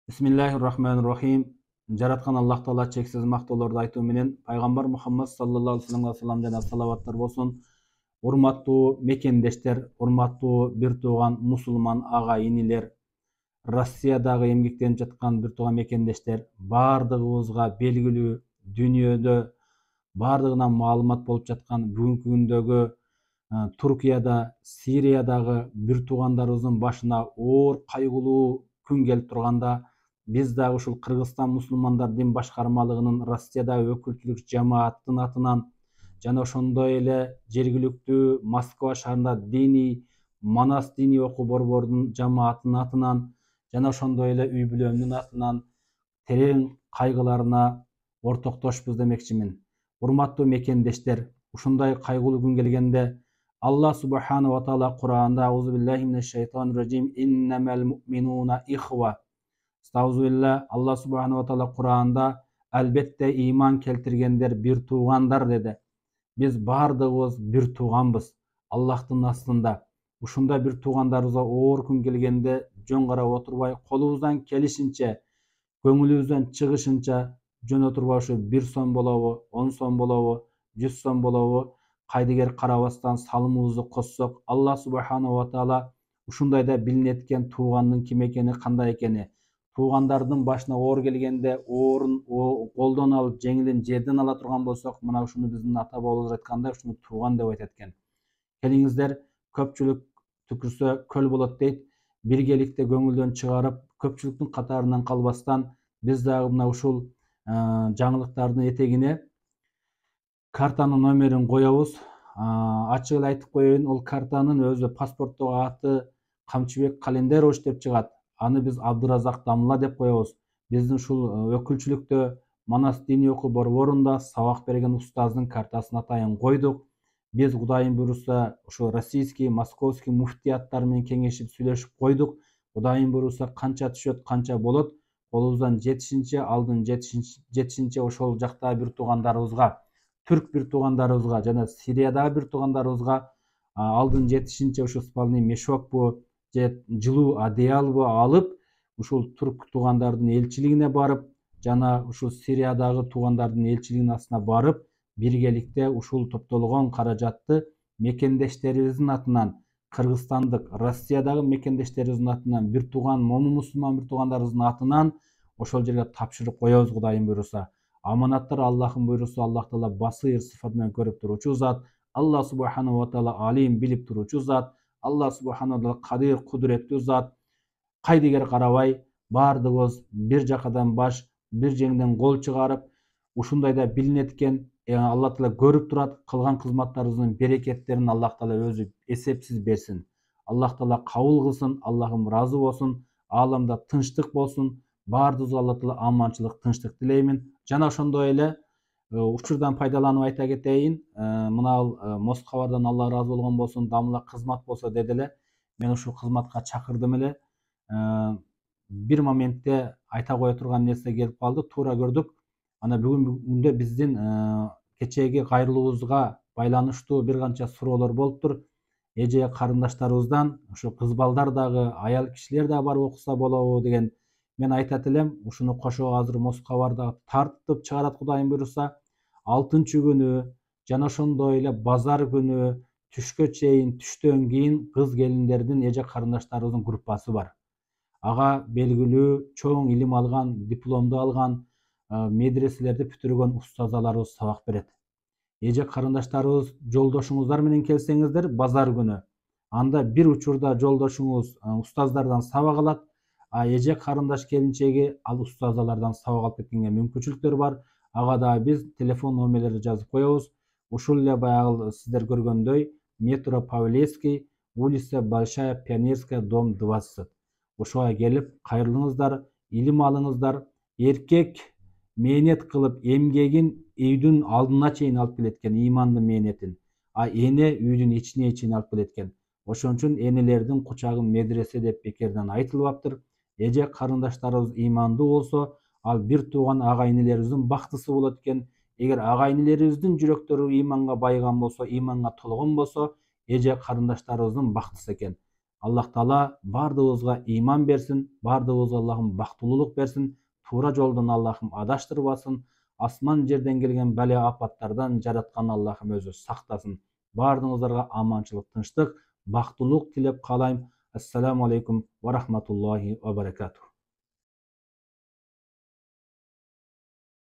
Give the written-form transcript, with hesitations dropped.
Bismillahirrahmanirrahim. Жараткан Аллах Таала чексиз мактоолорду айтуу менен пайгамбар Мухаммад саллаллаху алейхи ва саллям жана салаваттар болсун. Урматтуу мекендештер, урматтуу бир тууган мусулман ага инилер, Россиядагы эмгектенип жаткан бир тууган мекендештер, баардыгыбызга белгилүү дүйнөдө баардыгынан маалымат болуп жаткан бүгүнкү күндөгү Туркияда, Сириядагы бир туугандарыбыздын башына оор кайгылуу күн келип турганда, биз дагы ушул Кыргызстан мусулмандар дин башкармалыгынын Россиядагы өкүлчүлүк жамааттын атынан жана ошондой эле жергиликтүү Москва шаарында диний Манас диний окуу борборунун жамаатынын атынан жана ошондой эле үй бүлөмдүн атынан терең кайгыларына ортоктошпуз демекчимин. Урматтуу мекендештер, ушундай кайгылуу күн келгенде Аллах субхана ва таала Кур'анда аузу биллахи минеш шайтанир раджим иннамал муъминуна ихва. Стаузубилла, Аллах субхана ва таала Кур'анда албетте ыйман келтиргендер бир туугандар деди. Биз баардыгыбыз бир тууганбыз Аллахтын астында. Ушундай бир туугандарыбызга оор күн келгенде жөн карап отурбай, колубуздан келишинче, көңүлүбүздөн чыгышынча жөн отурбай ушу 1 сом болобу, 10 сом болобу, 100 сом болобу, кайдыгер карабастан салымыбызды коссок, Аллах субхана ва таала ушундайда билинет экен туугандын ким экени, кандай экени. Туугандардын башына оор келгенде оорун колдон алып, жеңилин жерден ала турган болсок, мына ушуну биздин ата бабаларыбыз айткандай, ушуну тууган деп айтат экен. Келиңиздер, көпчүлүк түкүрсө көл болот дейт. Биргеликте көңүлдөн чыгарып, көпчүлүктүн катарынан калбастан, биз дагы мына ушул жаңылыктардын этегине картанын номерин коебуз. Ачык эле айтып коеюн, ол картанын өзү паспорттогу аты Камчыбек Календерович деп чыгат. Аны биз Абдыразак Дамла деп коебуз. Биздин ушул өкүлчүлүктө Манас диний окуу борборунда сабак берген устаздын картасын атайын койдук. Биз Кудайым буйруса ушу российский, московский муфтияттар менен кеңешип сүйлөшүп койдук. Кудайым буйруса канча түшөт, канча болот, колубуздан жетишинче, алдын жетишинче ошол жакта бир туугандарыбызга, түрк бир туугандарыбызга жана Сириядагы бир туугандарыбызга алдын жетишинче ушу спальный мешокпу же жылуу одеялбу алып, ушул түрк туугандардын элчилигине барып, жана ушул Сириядагы туугандардын элчилигинин астына барып, биргеликте ушул топтолгон каражатты мекендештерибиздин атынан, кыргызстандык, Россиядагы мекендештерибиздин атынан, бир тууган момун мусулман бир туугандарыбыздын атынан ошол жерге тапшырып коебуз Кудайым буйруса. Аманаттар Аллахын буйруса, Аллах Таала басыр сыфат менен көрүп туручу зат, Аллах субхана ва таала алим билип туручу зат, Аллах субхана ва таала кадир кудуреттүү зат. Кайдыгер карабай, баардыгыбыз бир жакадан баш, бир жеңден кол чыгарып, ушундайда билинет экен, Аллах Таала көрүп турат, кылган кызматтарыбыздын берекеттерин Аллах Таала өзү эсепсиз берсин. Аллах Таала кабыл кылсын, Аллахым ыраазы болсун, ааламда тынчтык болсун. Баардыгыбызга Аллах Таала аманчылык, тынчтык тилеймин. Жана ошондой эле учурдан пайдаланып айта кетейин, мына Москвадан Алла ыраазы болгон болсун, дамла кызмат болсо деди эле. Мен ушул кызматка чакырдым эле. Бир моментте айта кое турган нерсе келип калды, туура көрдүк. Ана бүгүнкү күндө биздин кечээги кайрылуубузга байланыштуу бир канча суроолор болуптур. Эже карындаштарыбыздан ушу кыз балдар дагы, аял кишилер дагы барып окуса болобу деген. Мен айтат элем, ушуну кошо азыр Москвада тартып чыгарат Кудайым буйруса. 6-күнү жана ошондой эле базар күнү түшкө чейин, түштөн кийин кыз келиндердин, эже карындаштарыбыздын группасы бар. Ага белгилүү чоң илим алган, дипломду алган, медреселерди бүтүргөн устазаларыбыз сабак берет. Эже карындаштарыбыз, жолдошуңуздар менен келсеңиздер базар күнү, анда бир учурда жолдошуңуз устаздардан сабак алат, эже карындаш келинчеги ал устазалардан сабак алып кеткенге мүмкүнчүлүктөр бар. Ага да биз телефон номерлерди жазып коебуз. Ушул эле баягы сиздер көргөндөй метро Павлевский, улица Большая Пионерская, дом 20. Ошого келип кайрылыңыздар, илим алыңыздар. Эркек мээнет кылып эмгегин үйдүн алдына чейин алып келет экен, ыймандын мээнетин. Эне үйдүн ичине чейин алып келет экен. Ошон үчүн энелердин кучагы медресе деп бекерден айтылбаптыр. Эже карындаштарыбыз ыймандуу болсо, ал бир тууган ага энелерибиздин бактысы болот экен. Эгер ага энелерибиздин жүрөктөрү ыйманга байыган болсо, ыйманга толгон болсо, эже карындаштарыбыздын бактысы экен. Аллах Таала бардыгыбызга иман берсин, бардыгыбызга Аллахым бактылуулук берсин, туура жолдон Аллахым адаштырбасын, асман жерден келген бәле апаттардан жараткан Аллахым өзү сактасын. Бардыгыңыздарга аманчылык, тынчтык, бактылуулук тилеп калайм. Ассаламу алейкум ва рахматуллахи ва баракатух.